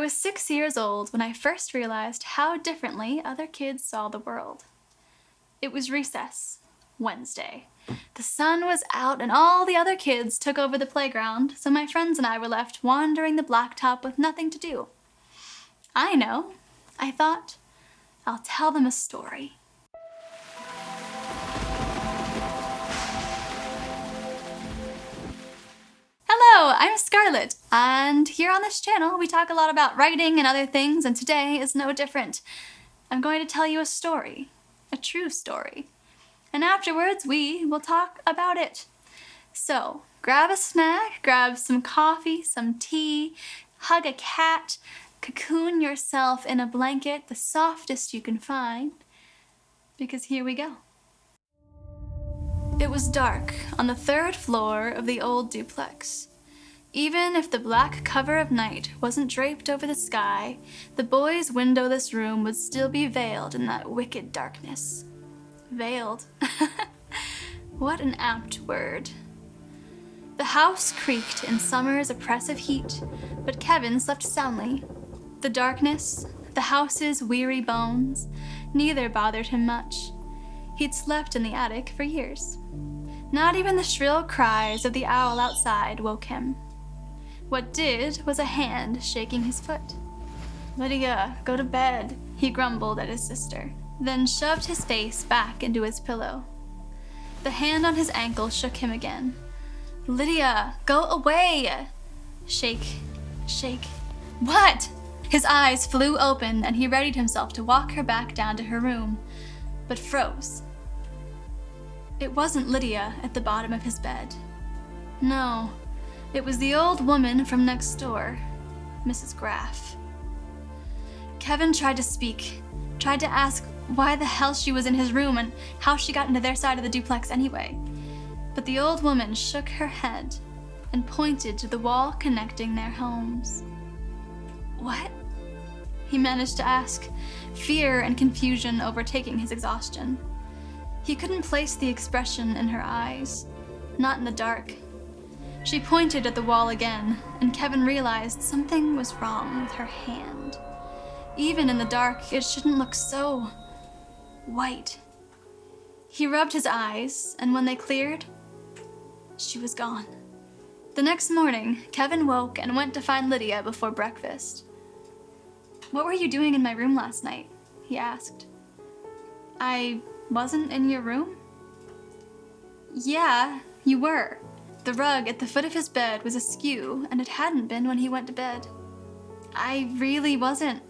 was 6 years old when I first realized how differently other kids saw the world. It was recess, Wednesday. The sun was out and all the other kids took over the playground, so my friends and I were left wandering the blacktop with nothing to do. I know, I thought. I'll tell them a story. Hello, I'm Scarlett, and here on this channel we talk a lot about writing and other things, and today is no different. I'm going to tell you a story, a true story, and afterwards we will talk about it. So, grab a snack, grab some coffee, some tea, hug a cat, cocoon yourself in a blanket, the softest you can find, because here we go. It was dark on the 3rd floor of the old duplex. Even if the black cover of night wasn't draped over the sky, the boys' windowless room would still be veiled in that wicked darkness. Veiled. What an apt word. The house creaked in summer's oppressive heat, but Kevin slept soundly. The darkness, the house's weary bones, neither bothered him much. He'd slept in the attic for years. Not even the shrill cries of the owl outside woke him. What did was a hand shaking his foot. "Lydia, go to bed," he grumbled at his sister, then shoved his face back into his pillow. The hand on his ankle shook him again. "Lydia, go away!" Shake, shake. What? His eyes flew open and he readied himself to walk her back down to her room, but froze. It wasn't Lydia at the bottom of his bed. No, it was the old woman from next door, Mrs. Graff. Kevin tried to speak, tried to ask why the hell she was in his room and how she got into their side of the duplex anyway. But the old woman shook her head and pointed to the wall connecting their homes. "What?" he managed to ask, fear and confusion overtaking his exhaustion. He couldn't place the expression in her eyes, not in the dark. She pointed at the wall again, and Kevin realized something was wrong with her hand. Even in the dark, it shouldn't look so white. He rubbed his eyes, and when they cleared, she was gone. The next morning, Kevin woke and went to find Lydia before breakfast. "What were you doing in my room last night?" he asked. "I wasn't in your room?" "Yeah, you were. The rug at the foot of his bed was askew, and it hadn't been when he went to bed. I really wasn't.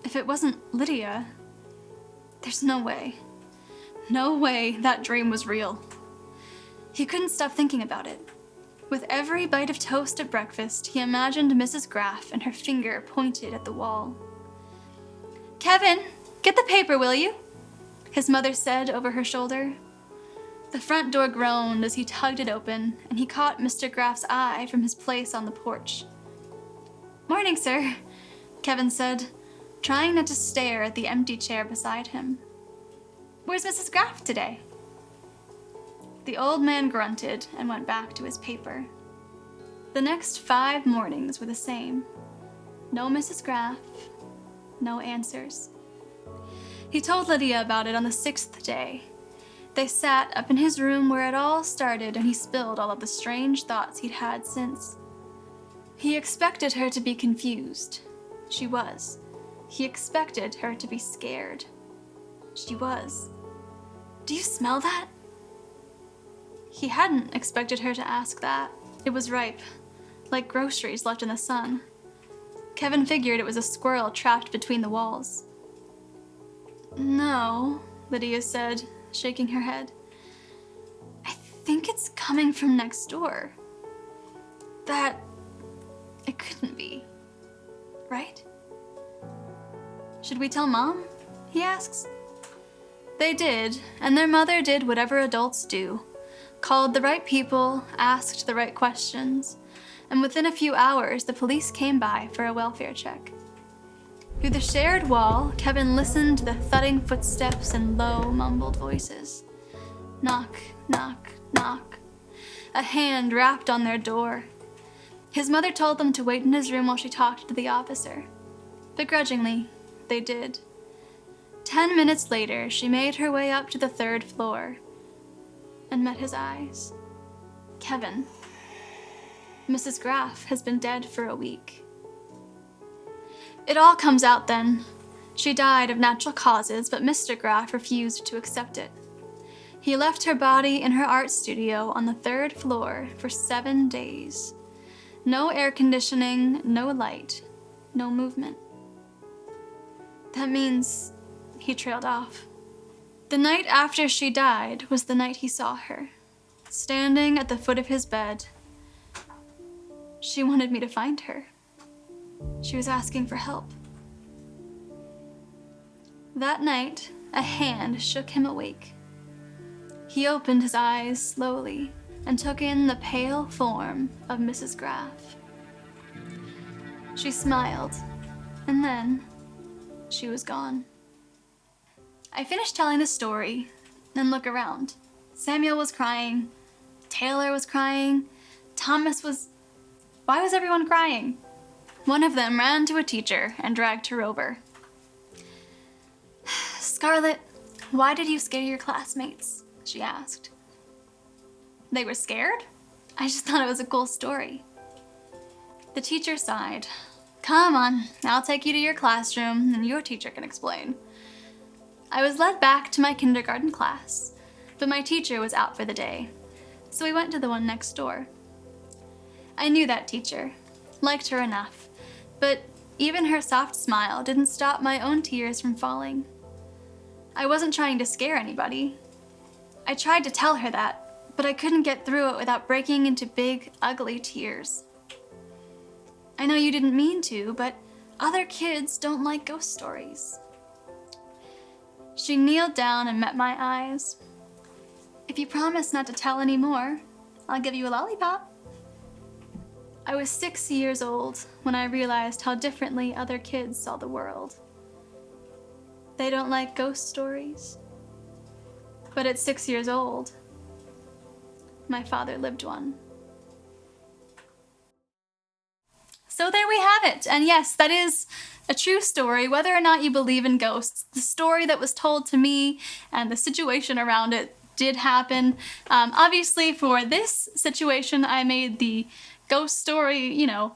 If it wasn't Lydia, there's no way. No way that dream was real." He couldn't stop thinking about it. With every bite of toast at breakfast, he imagined Mrs. Graff and her finger pointed at the wall. "Kevin, get the paper, will you?" his mother said over her shoulder. The front door groaned as he tugged it open, and he caught Mr. Graff's eye from his place on the porch. "Morning, sir," Kevin said, trying not to stare at the empty chair beside him. "Where's Mrs. Graff today?" The old man grunted and went back to his paper. The next 5 mornings were the same. No Mrs. Graff, no answers. He told Lydia about it on the 6th day. They sat up in his room where it all started, and he spilled all of the strange thoughts he'd had since. He expected her to be confused. She was. He expected her to be scared. She was. "Do you smell that?" He hadn't expected her to ask that. It was ripe, like groceries left in the sun. Kevin figured it was a squirrel trapped between the walls. "No," Lydia said, shaking her head. "I think it's coming from next door. It couldn't be, right?" "Should we tell Mom?" he asks. They did, and their mother did whatever adults do. Called the right people, asked the right questions, and within a few hours the police came by for a welfare check. Through the shared wall, Kevin listened to the thudding footsteps and low, mumbled voices. Knock, knock, knock. A hand rapped on their door. His mother told them to wait in his room while she talked to the officer. Begrudgingly, they did. 10 minutes later, she made her way up to the 3rd floor and met his eyes. Kevin. Mrs. Graff has been dead for a week. It all comes out then. She died of natural causes, but Mr. Graff refused to accept it. He left her body in her art studio on the 3rd floor for 7 days. No air conditioning, no light, no movement. That means he trailed off. The night after she died was the night he saw her, standing at the foot of his bed. She wanted me to find her. She was asking for help. That night, a hand shook him awake. He opened his eyes slowly and took in the pale form of Mrs. Graff. She smiled, and then she was gone. I finished telling the story and look around. Samuel was crying. Taylor was crying. Thomas was... Why was everyone crying? One of them ran to a teacher and dragged her over. "Scarlett, why did you scare your classmates?" she asked. They were scared? I just thought it was a cool story. The teacher sighed. "Come on, I'll take you to your classroom and your teacher can explain." I was led back to my kindergarten class, but my teacher was out for the day, so we went to the one next door. I knew that teacher, liked her enough, but even her soft smile didn't stop my own tears from falling. I wasn't trying to scare anybody. I tried to tell her that, but I couldn't get through it without breaking into big, ugly tears. I know you didn't mean to, but other kids don't like ghost stories. She kneeled down and met my eyes. "If you promise not to tell any more, I'll give you a lollipop." I was 6 years old when I realized how differently other kids saw the world. They don't like ghost stories. But at 6 years old, my father lived one. So there we have it. And yes, that is a true story, whether or not you believe in ghosts. The story that was told to me and the situation around it did happen. Obviously, for this situation, I made the ghost story, a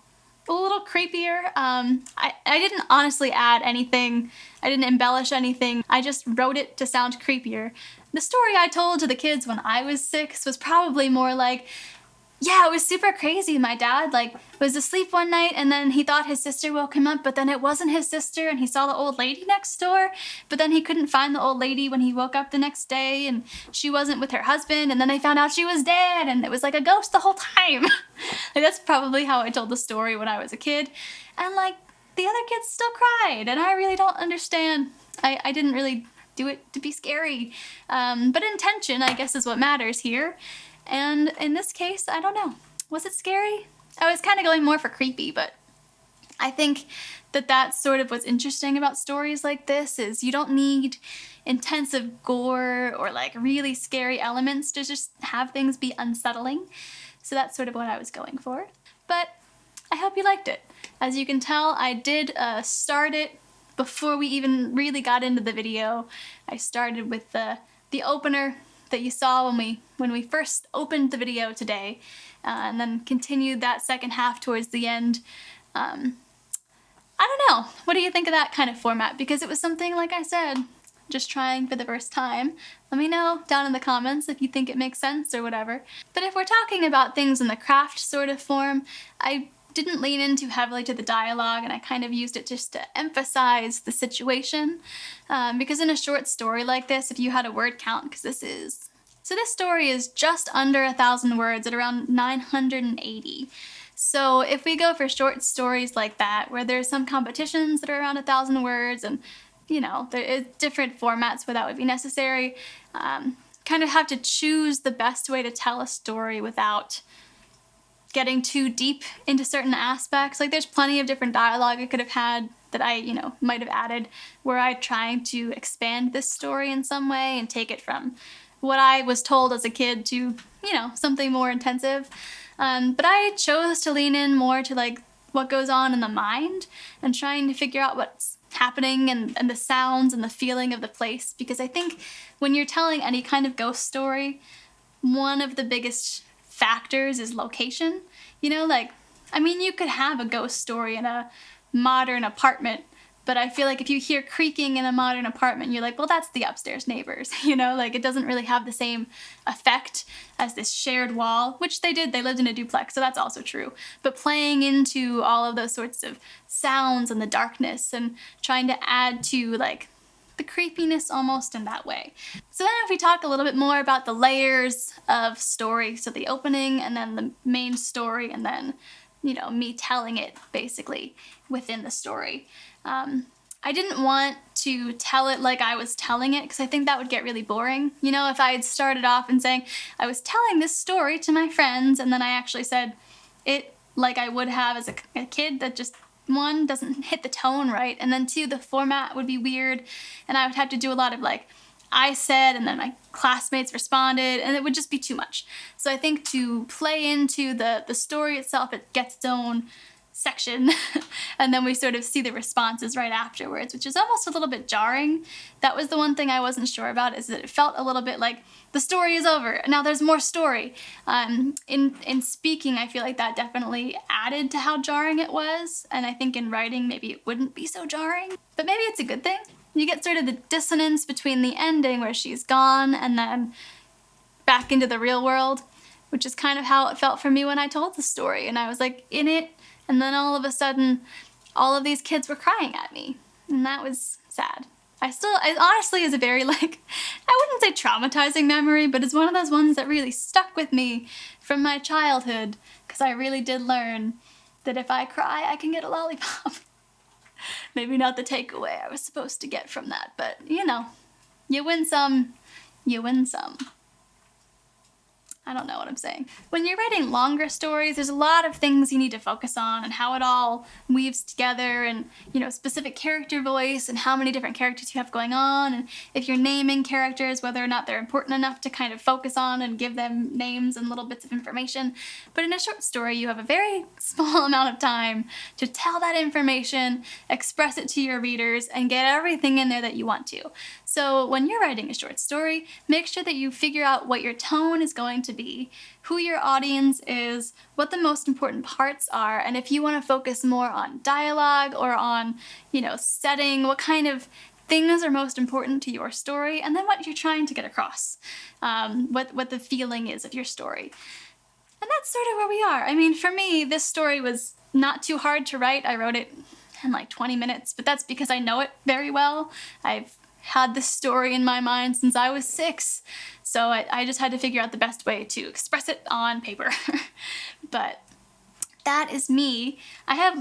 little creepier. I didn't honestly add anything. I didn't embellish anything. I just wrote it to sound creepier. The story I told to the kids when I was 6 was probably more like, yeah, it was super crazy. My dad, was asleep one night and then he thought his sister woke him up, but then it wasn't his sister and he saw the old lady next door, but then he couldn't find the old lady when he woke up the next day and she wasn't with her husband and then they found out she was dead and it was like a ghost the whole time. That's probably how I told the story when I was a kid. And the other kids still cried and I really don't understand. I didn't really do it to be scary. But intention, I guess, is what matters here. And in this case, I don't know. Was it scary? I was kind of going more for creepy, but I think that that's sort of what's interesting about stories like this is you don't need intensive gore or really scary elements to just have things be unsettling. So that's sort of what I was going for. But I hope you liked it. As you can tell, I did start it before we even really got into the video. I started with the opener that you saw when we first opened the video today, and then continued that second half towards the end. I don't know. What do you think of that kind of format? Because it was something, like I said, just trying for the first time. Let me know down in the comments if you think it makes sense or whatever. But if we're talking about things in the craft sort of form, I didn't lean in too heavily to the dialogue and I kind of used it just to emphasize the situation. Because in a short story like this, if you had a word count, because this story is just under 1,000 words at around 980. So if we go for short stories like that, where there's some competitions that are around 1,000 words and, there is different formats where that would be necessary, kind of have to choose the best way to tell a story without getting too deep into certain aspects. There's plenty of different dialogue I could have had that I, might have added where I'm trying to expand this story in some way and take it from what I was told as a kid to, something more intensive. But I chose to lean in more to what goes on in the mind and trying to figure out what's happening and the sounds and the feeling of the place. Because I think when you're telling any kind of ghost story, one of the biggest factors is location. You know, like, I mean, you could have a ghost story in a modern apartment, but I feel like if you hear creaking in a modern apartment, you're like, well, that's the upstairs neighbors, you know? Like, it doesn't really have the same effect as this shared wall, which they did. They lived in a duplex, so that's also true. But playing into all of those sorts of sounds and the darkness and trying to add to, like, the creepiness almost in that way. So then if we talk a little bit more about the layers of story, so the opening and then the main story and then, you know, me telling it basically within the story. I didn't want to tell it like I was telling it because I think that would get really boring. You know, if I had started off and saying, I was telling this story to my friends, and then I actually said it like I would have as a kid, that just, one, doesn't hit the tone right, and then two, the format would be weird, and I would have to do a lot of like, I said, and then my classmates responded, and it would just be too much. So I think to play into the story itself, it gets its own section, and then we sort of see the responses right afterwards, which is almost a little bit jarring. That was the one thing I wasn't sure about, is that it felt a little bit like the story is over, now there's more story. In speaking, I feel like that definitely added to how jarring it was, and I think in writing maybe it wouldn't be so jarring, but maybe it's a good thing. You get sort of the dissonance between the ending where she's gone and then back into the real world, which is kind of how it felt for me when I told the story, and I was like in it, and then all of a sudden, all of these kids were crying at me, and that was sad. I honestly is a very, like, I wouldn't say traumatizing memory, but it's one of those ones that really stuck with me from my childhood, because I really did learn that if I cry, I can get a lollipop. Maybe not the takeaway I was supposed to get from that, but, you know, you win some, you win some. I don't know what I'm saying. When you're writing longer stories, there's a lot of things you need to focus on and how it all weaves together, and, you know, specific character voice and how many different characters you have going on, and if you're naming characters, whether or not they're important enough to kind of focus on and give them names and little bits of information. But in a short story, you have a very small amount of time to tell that information, express it to your readers, and get everything in there that you want to. So when you're writing a short story, make sure that you figure out what your tone is going to be, who your audience is, what the most important parts are, and if you want to focus more on dialogue or on, you know, setting, what kind of things are most important to your story, and then what you're trying to get across, what the feeling is of your story. And that's sort of where we are. I mean, for me, this story was not too hard to write. I wrote it in like 20 minutes, but that's because I know it very well. I've had this story in my mind since I was 6, so I just had to figure out the best way to express it on paper. But that is me. I have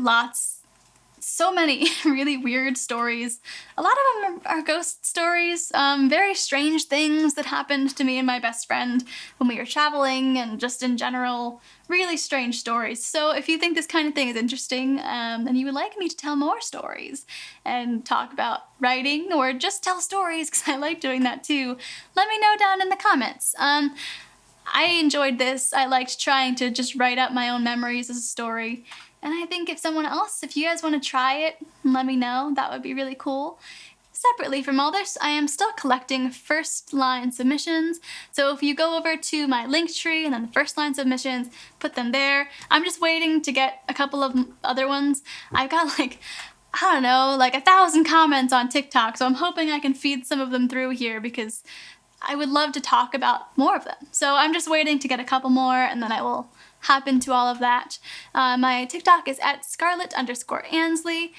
so many really weird stories. A lot of them are ghost stories, very strange things that happened to me and my best friend when we were traveling, and just in general, really strange stories. So if you think this kind of thing is interesting, and you would like me to tell more stories and talk about writing or just tell stories, because I like doing that too, let me know down in the comments. I enjoyed this. I liked trying to just write up my own memories as a story. And I think if you guys want to try it, let me know. That would be really cool. Separately from all this, I am still collecting first line submissions. So if you go over to my Linktree and then the first line submissions, put them there. I'm just waiting to get a couple of other ones. I've got like, I don't know, like 1,000 comments on TikTok, so I'm hoping I can feed some of them through here, because I would love to talk about more of them. So I'm just waiting to get a couple more, and then I will hop into all of that. My TikTok is at Scarlett_Ansley.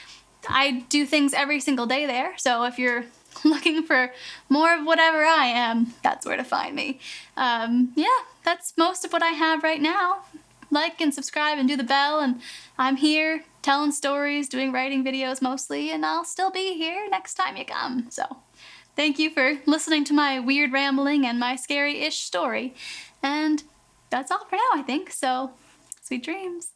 I do things every single day there, so if you're looking for more of whatever I am, that's where to find me. Yeah, that's most of what I have right now. Like and subscribe and do the bell, and I'm here telling stories, doing writing videos mostly, and I'll still be here next time you come. So thank you for listening to my weird rambling and my scary-ish story. And that's all for now, I think, so sweet dreams.